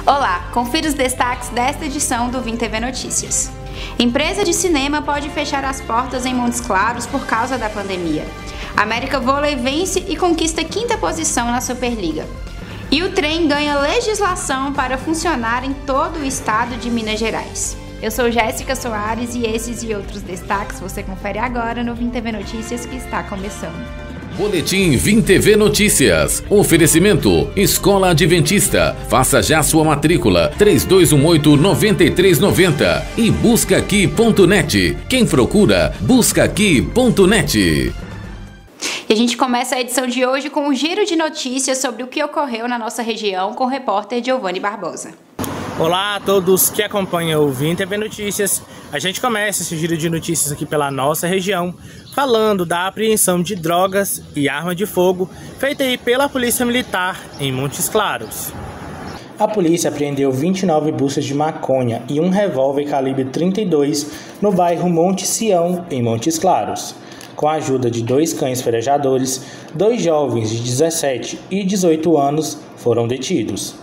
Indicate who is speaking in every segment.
Speaker 1: Olá, confira os destaques desta edição do Vim TV Notícias. Empresa de cinema pode fechar as portas em Montes Claros por causa da pandemia. América Vôlei vence e conquista 5ª posição na Superliga. E o trem ganha legislação para funcionar em todo o estado de Minas Gerais. Eu sou Jéssica Soares e esses e outros destaques você confere agora no Vim TV Notícias que está começando.
Speaker 2: Boletim Vim TV Notícias. Oferecimento Escola Adventista. Faça já sua matrícula 3218-9390 e buscaaqui.net. Quem procura, buscaaqui.net.
Speaker 1: E a gente começa a edição de hoje com um giro de notícias sobre o que ocorreu na nossa região com o repórter Giovanni Barbosa.
Speaker 3: Olá a todos que acompanham o Vim TV Notícias. A gente começa esse giro de notícias aqui pela nossa região, falando da apreensão de drogas e arma de fogo feita aí pela Polícia Militar em Montes Claros. A polícia apreendeu 29 buchas de maconha e um revólver calibre 32 no bairro Monte Sião, em Montes Claros. Com a ajuda de 2 cães farejadores, 2 jovens de 17 e 18 anos foram detidos.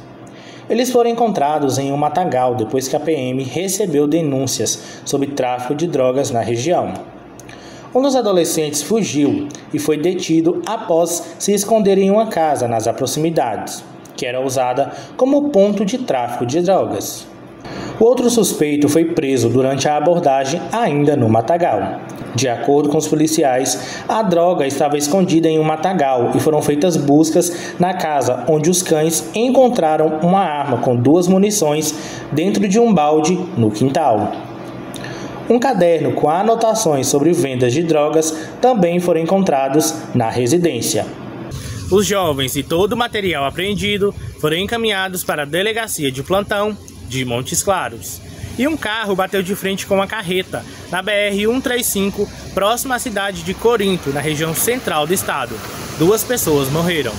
Speaker 3: Eles foram encontrados em um matagal depois que a PM recebeu denúncias sobre tráfico de drogas na região. Um dos adolescentes fugiu e foi detido após se esconder em uma casa nas proximidades, que era usada como ponto de tráfico de drogas. O outro suspeito foi preso durante a abordagem ainda no matagal. De acordo com os policiais, a droga estava escondida em um matagal e foram feitas buscas na casa, onde os cães encontraram uma arma com 2 munições dentro de um balde no quintal. Um caderno com anotações sobre vendas de drogas também foram encontrados na residência. Os jovens e todo o material apreendido foram encaminhados para a delegacia de plantão de Montes Claros. E um carro bateu de frente com uma carreta na BR-135, próximo à cidade de Corinto, na região central do estado. 2 pessoas morreram.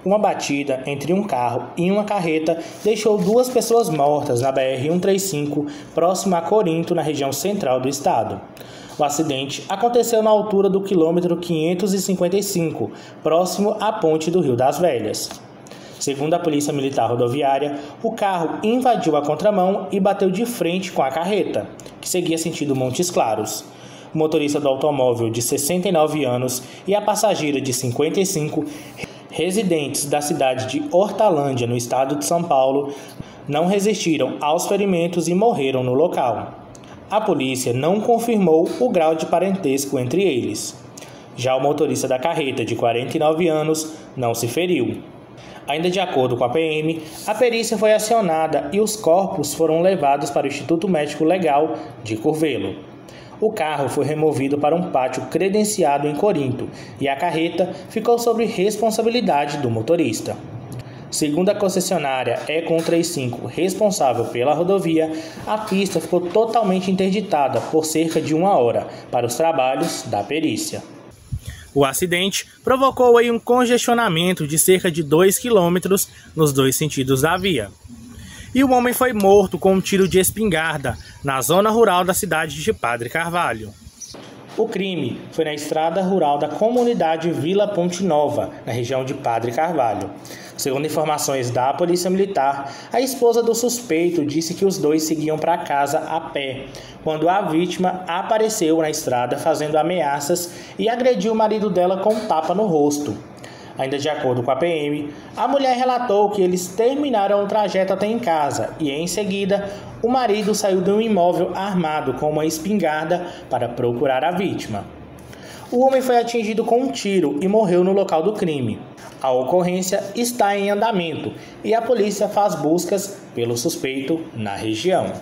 Speaker 3: Uma batida entre um carro e uma carreta deixou 2 pessoas mortas na BR-135, próximo a Corinto, na região central do estado. O acidente aconteceu na altura do quilômetro 555, próximo à ponte do Rio das Velhas. Segundo a Polícia Militar Rodoviária, o carro invadiu a contramão e bateu de frente com a carreta, que seguia sentido Montes Claros. O motorista do automóvel, de 69 anos, e a passageira, de 55, residentes da cidade de Hortalândia, no estado de São Paulo, não resistiram aos ferimentos e morreram no local. A polícia não confirmou o grau de parentesco entre eles. Já o motorista da carreta, de 49 anos, não se feriu. Ainda de acordo com a PM, a perícia foi acionada e os corpos foram levados para o Instituto Médico Legal de Curvelo. O carro foi removido para um pátio credenciado em Corinto e a carreta ficou sob responsabilidade do motorista. Segundo a concessionária Econ35, responsável pela rodovia, a pista ficou totalmente interditada por cerca de 1 hora para os trabalhos da perícia. O acidente provocou aí um congestionamento de cerca de 2 quilômetros nos 2 sentidos da via. E o homem foi morto com um tiro de espingarda na zona rural da cidade de Padre Carvalho. O crime foi na estrada rural da comunidade Vila Ponte Nova, na região de Padre Carvalho. Segundo informações da Polícia Militar, a esposa do suspeito disse que os 2 seguiam para casa a pé, quando a vítima apareceu na estrada fazendo ameaças e agrediu o marido dela com um tapa no rosto. Ainda de acordo com a PM, a mulher relatou que eles terminaram o trajeto até em casa e, em seguida, o marido saiu de um imóvel armado com uma espingarda para procurar a vítima. O homem foi atingido com um tiro e morreu no local do crime. A ocorrência está em andamento e a polícia faz buscas pelo suspeito na região.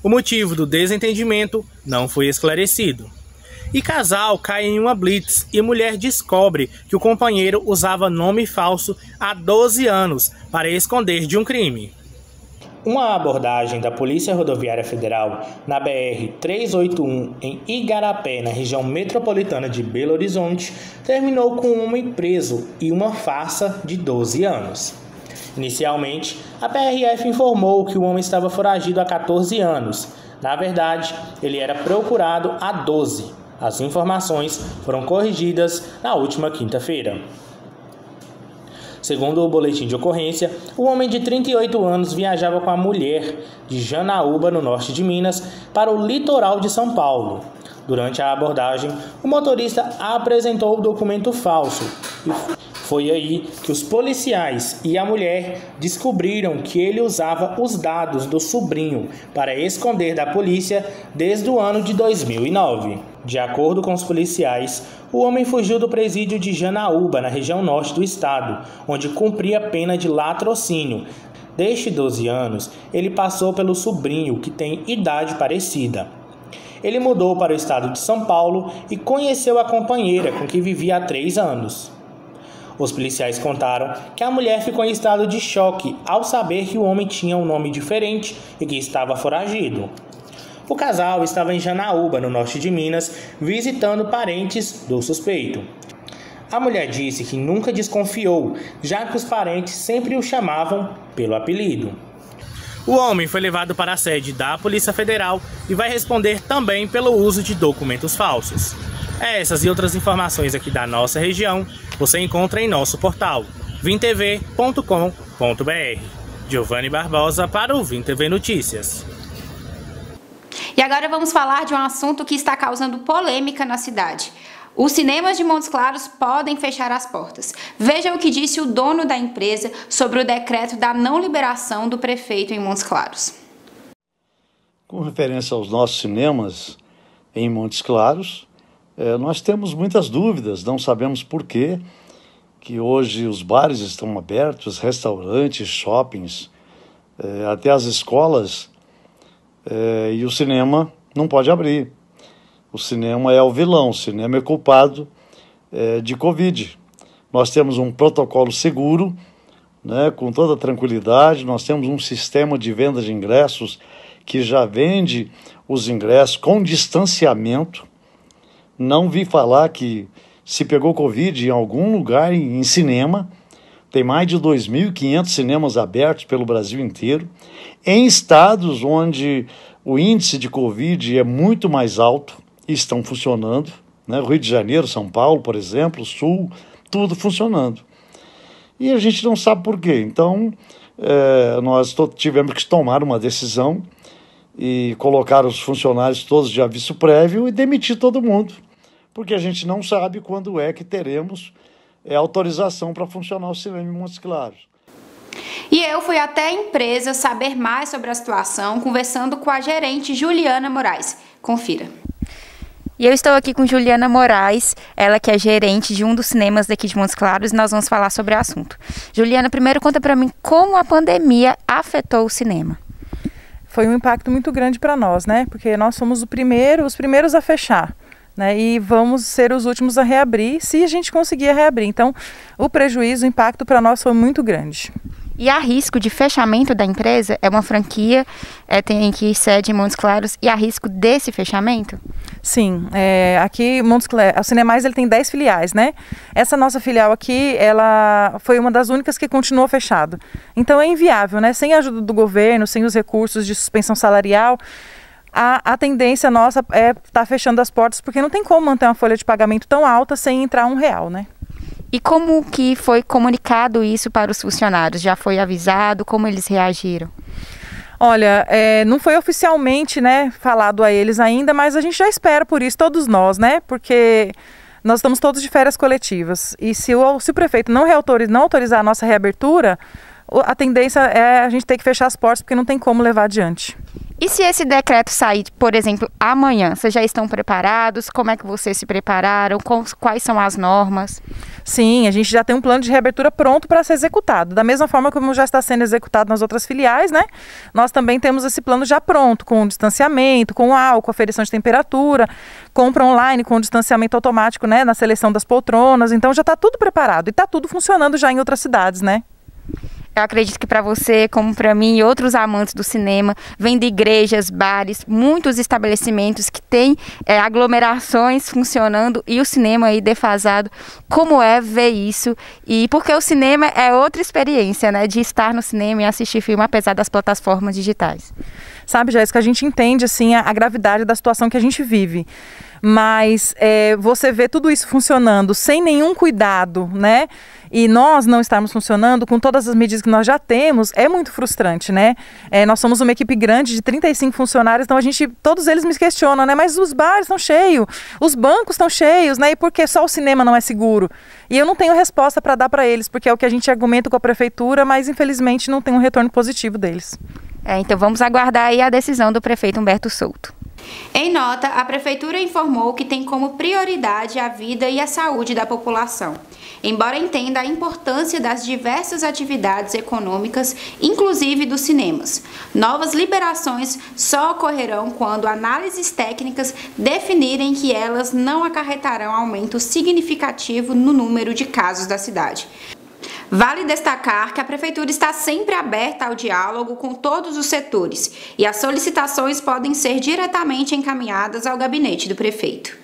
Speaker 3: O motivo do desentendimento não foi esclarecido. E casal cai em uma blitz e mulher descobre que o companheiro usava nome falso há 12 anos para esconder de um crime. Uma abordagem da Polícia Rodoviária Federal na BR-381 em Igarapé, na região metropolitana de Belo Horizonte, terminou com um homem preso e uma farsa de 12 anos. Inicialmente, a PRF informou que o homem estava foragido há 14 anos. Na verdade, ele era procurado há 12. As informações foram corrigidas na última quinta-feira. Segundo o boletim de ocorrência, o homem de 38 anos viajava com a mulher de Janaúba, no norte de Minas, para o litoral de São Paulo. Durante a abordagem, o motorista apresentou o documento falso e foi aí que os policiais e a mulher descobriram que ele usava os dados do sobrinho para esconder da polícia desde o ano de 2009. De acordo com os policiais, o homem fugiu do presídio de Janaúba, na região norte do estado, onde cumpria pena de latrocínio. Desde 12 anos, ele passou pelo sobrinho, que tem idade parecida. Ele mudou para o estado de São Paulo e conheceu a companheira com que vivia há 3 anos. Os policiais contaram que a mulher ficou em estado de choque ao saber que o homem tinha um nome diferente e que estava foragido. O casal estava em Janaúba, no norte de Minas, visitando parentes do suspeito. A mulher disse que nunca desconfiou, já que os parentes sempre o chamavam pelo apelido. O homem foi levado para a sede da Polícia Federal e vai responder também pelo uso de documentos falsos. Essas e outras informações aqui da nossa região você encontra em nosso portal vimtv.com.br. Giovanni Barbosa para o Vim TV Notícias.
Speaker 1: E agora vamos falar de um assunto que está causando polêmica na cidade. Os cinemas de Montes Claros podem fechar as portas. Veja o que disse o dono da empresa sobre o decreto da não liberação do prefeito em Montes Claros.
Speaker 4: Com referência aos nossos cinemas em Montes Claros, nós temos muitas dúvidas, não sabemos por quê, que hoje os bares estão abertos, restaurantes, shoppings, até as escolas, e o cinema não pode abrir. O cinema é o vilão, o cinema é culpado de Covid. Nós temos um protocolo seguro, né, com toda tranquilidade, nós temos um sistema de venda de ingressos que já vende os ingressos com distanciamento. Não vi falar que se pegou Covid em algum lugar em cinema. Tem mais de 2.500 cinemas abertos pelo Brasil inteiro, em estados onde o índice de Covid é muito mais alto e estão funcionando, né? Rio de Janeiro, São Paulo, por exemplo, Sul, tudo funcionando. E a gente não sabe por quê. Então, nós tivemos que tomar uma decisão e colocar os funcionários todos de aviso prévio e demitir todo mundo, porque a gente não sabe quando é que teremos autorização para funcionar o cinema em Montes Claros.
Speaker 1: E eu fui até a empresa saber mais sobre a situação, conversando com a gerente Juliana Moraes. Confira.
Speaker 5: E eu estou aqui com Juliana Moraes, ela que é gerente de um dos cinemas daqui de Montes Claros, e nós vamos falar sobre o assunto. Juliana, primeiro conta para mim como a pandemia afetou o cinema.
Speaker 6: Foi um impacto muito grande para nós, né? Porque nós somos os primeiros a fechar, né? E vamos ser os últimos a reabrir, se a gente conseguir reabrir. Então, o prejuízo, o impacto para nós foi muito grande.
Speaker 5: E há risco de fechamento da empresa? É uma franquia, tem aqui sede em Montes Claros, e há risco desse fechamento?
Speaker 6: Sim, aqui Montes Claros, o Cinemais ele tem 10 filiais, né? Essa nossa filial aqui, ela foi uma das únicas que continuou fechado. Então é inviável, né? Sem a ajuda do governo, sem os recursos de suspensão salarial, a tendência nossa é estar fechando as portas, porque não tem como manter uma folha de pagamento tão alta sem entrar R$1, né?
Speaker 5: E como que foi comunicado isso para os funcionários? Já foi avisado? Como eles reagiram?
Speaker 6: Olha, não foi oficialmente, né, falado a eles ainda, mas a gente já espera por isso, todos nós, né? Porque nós estamos todos de férias coletivas. E se o prefeito não autorizar a nossa reabertura, a tendência é a gente ter que fechar as portas, porque não tem como levar adiante.
Speaker 5: E se esse decreto sair, por exemplo, amanhã, vocês já estão preparados? Como é que vocês se prepararam? Quais são as normas?
Speaker 6: Sim, a gente já tem um plano de reabertura pronto para ser executado. Da mesma forma como já está sendo executado nas outras filiais, né? Nós também temos esse plano já pronto, com distanciamento, com álcool, aferição de temperatura, compra online com distanciamento automático, né? Na seleção das poltronas. Então já está tudo preparado e está tudo funcionando já em outras cidades, né?
Speaker 5: Eu acredito que para você, como para mim e outros amantes do cinema, vem de igrejas, bares, muitos estabelecimentos que têm aglomerações funcionando e o cinema aí defasado. Como é ver isso? E porque o cinema é outra experiência, né? De estar no cinema e assistir filme, apesar das plataformas digitais.
Speaker 6: Sabe, Jéssica, a gente entende assim a gravidade da situação que a gente vive. Mas você vê tudo isso funcionando sem nenhum cuidado, né? e nós não estarmos funcionando com todas as medidas que nós já temos, é muito frustrante, né? Nós somos uma equipe grande de 35 funcionários, então todos eles me questionam, né? Mas os bares estão cheios, os bancos estão cheios, né? E por que só o cinema não é seguro? E eu não tenho resposta para dar para eles, porque é o que a gente argumenta com a prefeitura, mas infelizmente não tem um retorno positivo deles.
Speaker 5: Então vamos aguardar aí a decisão do prefeito Humberto Souto.
Speaker 1: Em nota, a Prefeitura informou que tem como prioridade a vida e a saúde da população, embora entenda a importância das diversas atividades econômicas, inclusive dos cinemas. Novas liberações só ocorrerão quando análises técnicas definirem que elas não acarretarão aumento significativo no número de casos da cidade. Vale destacar que a Prefeitura está sempre aberta ao diálogo com todos os setores e as solicitações podem ser diretamente encaminhadas ao gabinete do prefeito.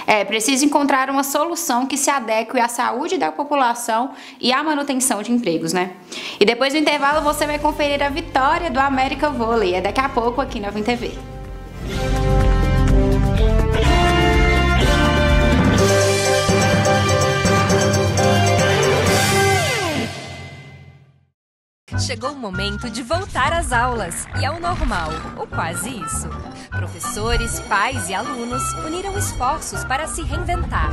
Speaker 1: É preciso encontrar uma solução que se adeque à saúde da população e à manutenção de empregos, né? E depois do intervalo você vai conferir a vitória do América Vôlei. É daqui a pouco aqui na Vim TV.
Speaker 7: Chegou o momento de voltar às aulas e ao normal, ou quase isso. Professores, pais e alunos uniram esforços para se reinventar.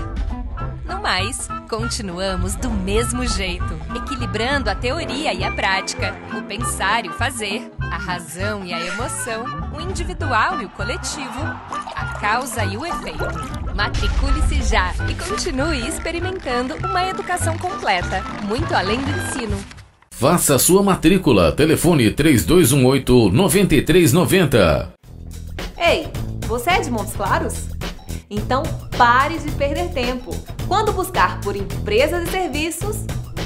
Speaker 7: No mais, continuamos do mesmo jeito, equilibrando a teoria e a prática, o pensar e o fazer, a razão e a emoção, o individual e o coletivo, a causa e o efeito. Matricule-se já e continue experimentando uma educação completa, muito além do ensino.
Speaker 2: Faça sua matrícula. Telefone 3218-9390.
Speaker 8: Ei, você é de Montes Claros? Então pare de perder tempo. Quando buscar por empresas e serviços,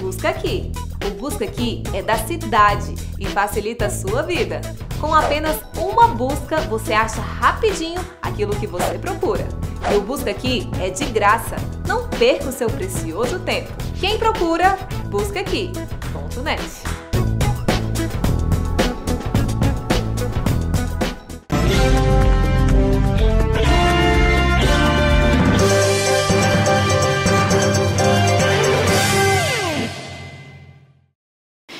Speaker 8: busca aqui. O Busca Aqui é da cidade e facilita a sua vida. Com apenas uma busca, você acha rapidinho aquilo que você procura. E o Busca Aqui é de graça. Não perca o seu precioso tempo. Quem procura, busca aqui.net.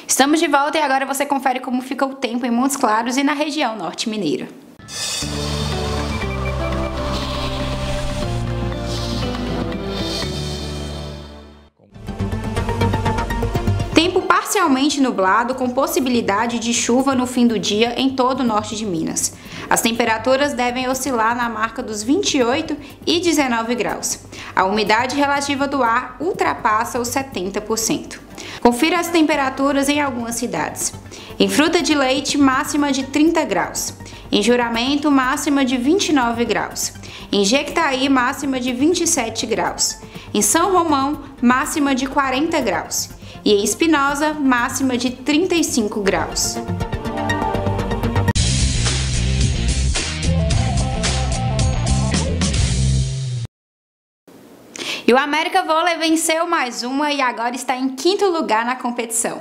Speaker 1: Estamos de volta e agora você confere como fica o tempo em Montes Claros e na região norte mineira. Tempo parcialmente nublado com possibilidade de chuva no fim do dia em todo o norte de Minas. As temperaturas devem oscilar na marca dos 28 e 19 graus. A umidade relativa do ar ultrapassa os 70%. Confira as temperaturas em algumas cidades. Em Fruta de Leite, máxima de 30 graus. Em Juramento, máxima de 29 graus. Em Jequitaí, máxima de 27 graus. Em São Romão, máxima de 40 graus. E em Espinosa, máxima de 35 graus. E o América Vôlei venceu mais uma e agora está em 5º lugar na competição.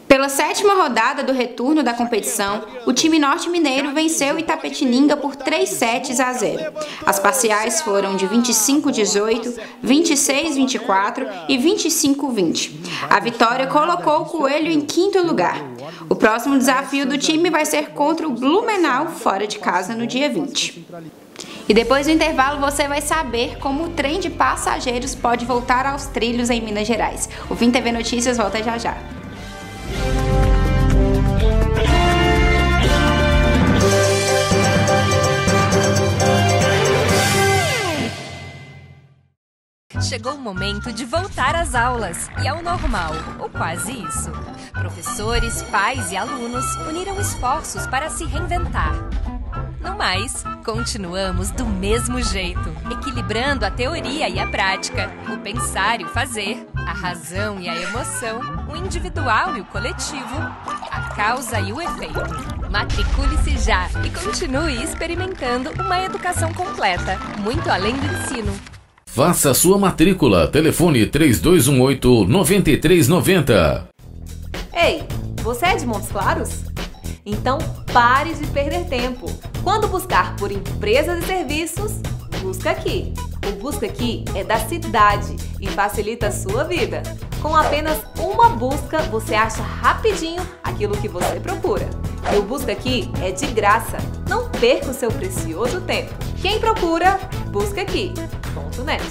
Speaker 1: Pela 7ª rodada do retorno da competição, o time norte-mineiro venceu Itapetininga por 3-0. As parciais foram de 25-18, 26-24 e 25-20. A vitória colocou o Coelho em 5º lugar. O próximo desafio do time vai ser contra o Blumenau, fora de casa, no dia 20. E depois do intervalo você vai saber como o trem de passageiros pode voltar aos trilhos em Minas Gerais. O Vim TV Notícias volta já já.
Speaker 7: Chegou o momento de voltar às aulas e ao normal, ou quase isso. Professores, pais e alunos uniram esforços para se reinventar. No mais, continuamos do mesmo jeito, equilibrando a teoria e a prática, o pensar e o fazer, a razão e a emoção, o individual e o coletivo, a causa e o efeito. Matricule-se já e continue experimentando uma educação completa, muito além do ensino.
Speaker 2: Faça sua matrícula. Telefone 3218-9390.
Speaker 8: Ei, você é de Montes Claros? Então pare de perder tempo. Quando buscar por empresas e serviços, busca aqui. O Busca Aqui é da cidade e facilita a sua vida. Com apenas uma busca, você acha rapidinho aquilo que você procura. E o Busca Aqui é de graça. Não perca o seu precioso tempo. Quem procura, busca aqui.net.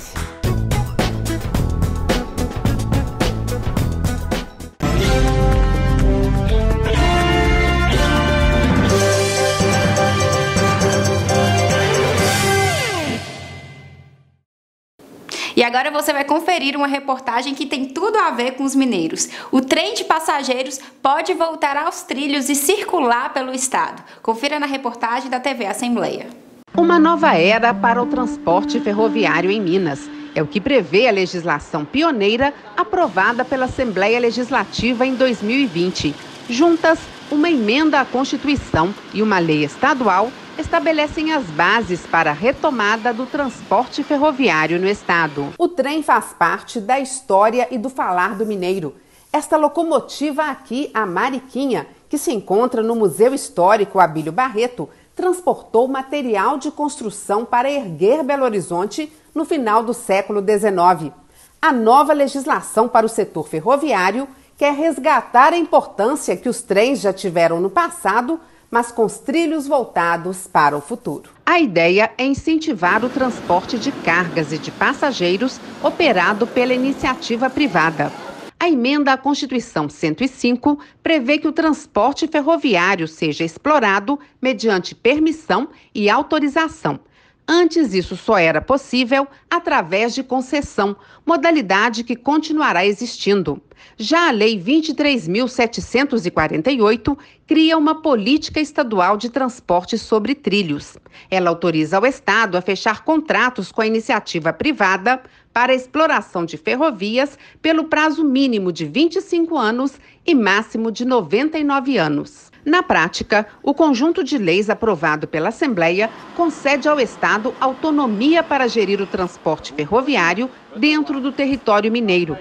Speaker 1: E agora você vai conferir uma reportagem que tem tudo a ver com os mineiros. O trem de passageiros pode voltar aos trilhos e circular pelo estado. Confira na reportagem da TV Assembleia.
Speaker 9: Uma nova era para o transporte ferroviário em Minas. É o que prevê a legislação pioneira aprovada pela Assembleia Legislativa em 2020. Juntas, uma emenda à Constituição e uma lei estadual estabelecem as bases para a retomada do transporte ferroviário no estado. O trem faz parte da história e do falar do mineiro. Esta locomotiva aqui, a Mariquinha, que se encontra no Museu Histórico Abílio Barreto, transportou material de construção para erguer Belo Horizonte no final do século XIX. A nova legislação para o setor ferroviário quer resgatar a importância que os trens já tiveram no passado, mas com os trilhos voltados para o futuro. A ideia é incentivar o transporte de cargas e de passageiros operado pela iniciativa privada. A emenda à Constituição 105 prevê que o transporte ferroviário seja explorado mediante permissão e autorização. Antes, isso só era possível através de concessão, modalidade que continuará existindo. Já a Lei 23.748 cria uma política estadual de transporte sobre trilhos. Ela autoriza o Estado a fechar contratos com a iniciativa privada para a exploração de ferrovias pelo prazo mínimo de 25 anos e máximo de 99 anos. Na prática, o conjunto de leis aprovado pela Assembleia concede ao Estado autonomia para gerir o transporte ferroviário dentro do território mineiro.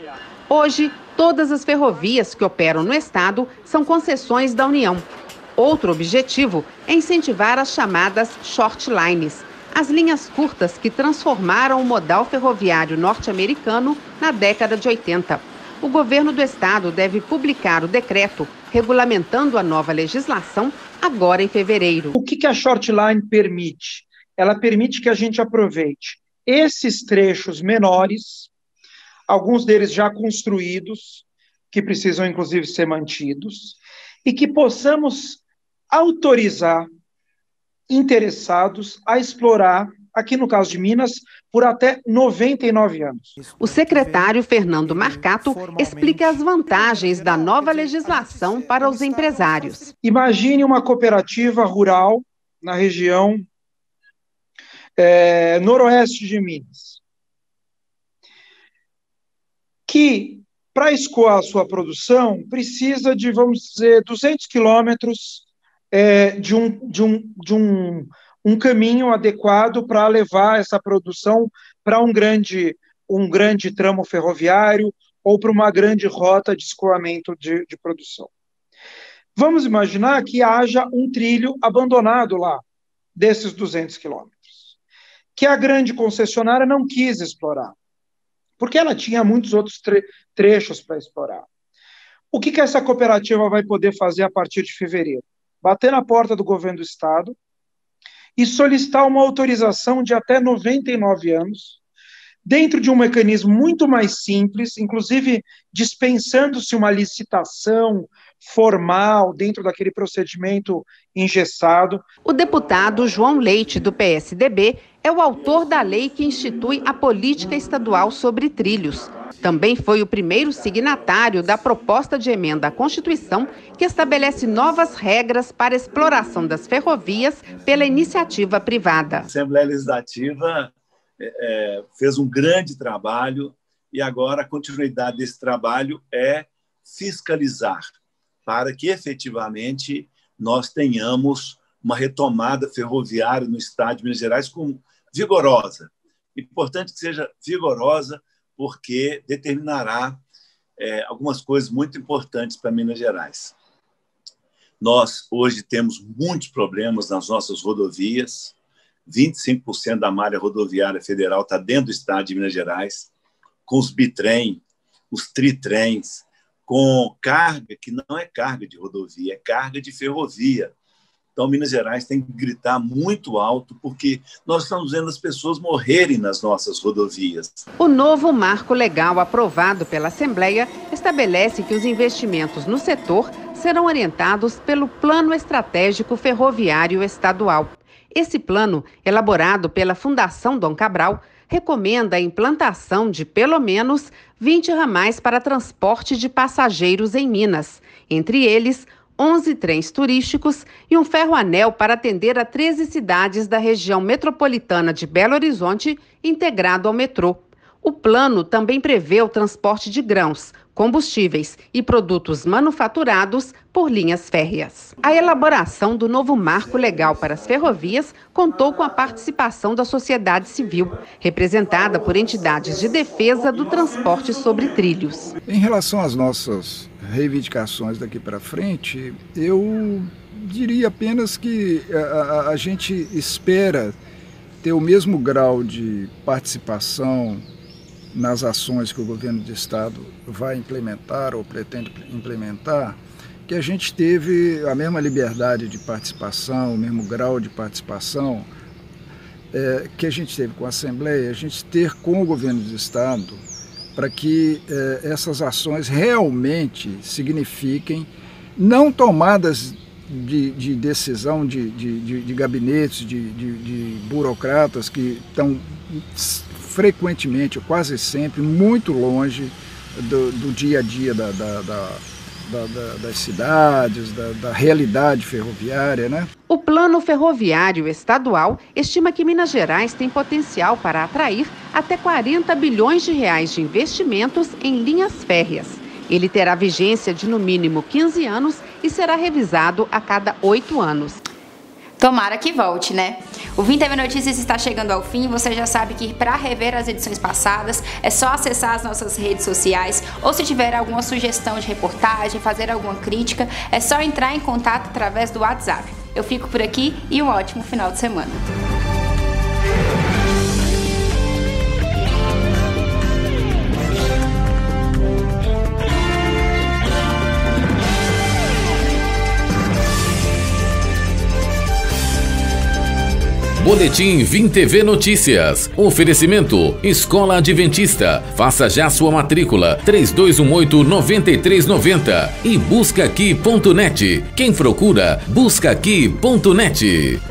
Speaker 9: Hoje, todas as ferrovias que operam no Estado são concessões da União. Outro objetivo é incentivar as chamadas short lines, as linhas curtas que transformaram o modal ferroviário norte-americano na década de 80. O governo do estado deve publicar o decreto regulamentando a nova legislação agora em fevereiro.
Speaker 10: O que a short line permite? Ela permite que a gente aproveite esses trechos menores, alguns deles já construídos, que precisam inclusive ser mantidos, e que possamos autorizar interessados a explorar, aqui no caso de Minas, por até 99 anos.
Speaker 9: O secretário Fernando Marcato explica as vantagens da nova legislação para os empresários.
Speaker 10: Imagine uma cooperativa rural na região noroeste de Minas, que, para escoar a sua produção, precisa de, vamos dizer, 200 quilômetros de um caminho adequado para levar essa produção para um grande tramo ferroviário ou para uma grande rota de escoamento de produção. Vamos imaginar que haja um trilho abandonado lá, desses 200 quilômetros, que a grande concessionária não quis explorar, porque ela tinha muitos outros trechos para explorar. O que essa cooperativa vai poder fazer a partir de fevereiro? Bater na porta do governo do estado e solicitar uma autorização de até 99 anos, dentro de um mecanismo muito mais simples, inclusive dispensando-se uma licitação formal dentro daquele procedimento engessado.
Speaker 9: O deputado João Leite, do PSDB, é o autor da lei que institui a política estadual sobre trilhos. Também foi o primeiro signatário da proposta de emenda à Constituição que estabelece novas regras para a exploração das ferrovias pela iniciativa privada.
Speaker 11: A Assembleia Legislativa fez um grande trabalho e agora a continuidade desse trabalho é fiscalizar para que efetivamente nós tenhamos uma retomada ferroviária no estado de Minas Gerais vigorosa. Importante que seja vigorosa, porque determinará algumas coisas muito importantes para Minas Gerais. Nós, hoje, temos muitos problemas nas nossas rodovias, 25% da malha rodoviária federal está dentro do estado de Minas Gerais, com os bitrem, os tritrens, com carga que não é carga de rodovia, é carga de ferrovia. Então, Minas Gerais tem que gritar muito alto, porque nós estamos vendo as pessoas morrerem nas nossas rodovias.
Speaker 9: O novo marco legal aprovado pela Assembleia estabelece que os investimentos no setor serão orientados pelo Plano Estratégico Ferroviário Estadual. Esse plano, elaborado pela Fundação Dom Cabral, recomenda a implantação de pelo menos 20 ramais para transporte de passageiros em Minas, entre eles 11 trens turísticos e um ferroanel para atender a 13 cidades da região metropolitana de Belo Horizonte, integrado ao metrô. O plano também prevê o transporte de grãos, combustíveis e produtos manufaturados por linhas férreas. A elaboração do novo marco legal para as ferrovias contou com a participação da sociedade civil, representada por entidades de defesa do transporte sobre trilhos.
Speaker 12: Em relação às nossas reivindicações daqui para frente, eu diria apenas que a gente espera ter o mesmo grau de participação nas ações que o governo do estado vai implementar ou pretende implementar, que a gente teve a mesma liberdade de participação, o mesmo grau de participação que a gente teve com a Assembleia, a gente ter com o governo do estado, para que essas ações realmente signifiquem não tomadas de decisão de gabinetes, de burocratas que estão frequentemente, quase sempre, muito longe do dia a dia das cidades, da realidade ferroviária, né?
Speaker 9: O Plano Ferroviário Estadual estima que Minas Gerais tem potencial para atrair até 40 bilhões de reais de investimentos em linhas férreas. Ele terá vigência de no mínimo 15 anos e será revisado a cada 8 anos.
Speaker 1: Tomara que volte, né? O Vim TV Notícias está chegando ao fim. Você já sabe que para rever as edições passadas é só acessar as nossas redes sociais, ou se tiver alguma sugestão de reportagem, fazer alguma crítica, é só entrar em contato através do WhatsApp. Eu fico por aqui e um ótimo final de semana.
Speaker 2: Boletim Vim TV Notícias. Oferecimento Escola Adventista. Faça já sua matrícula 3218-9390 e buscaaqui.net. Quem procura, buscaaqui.net.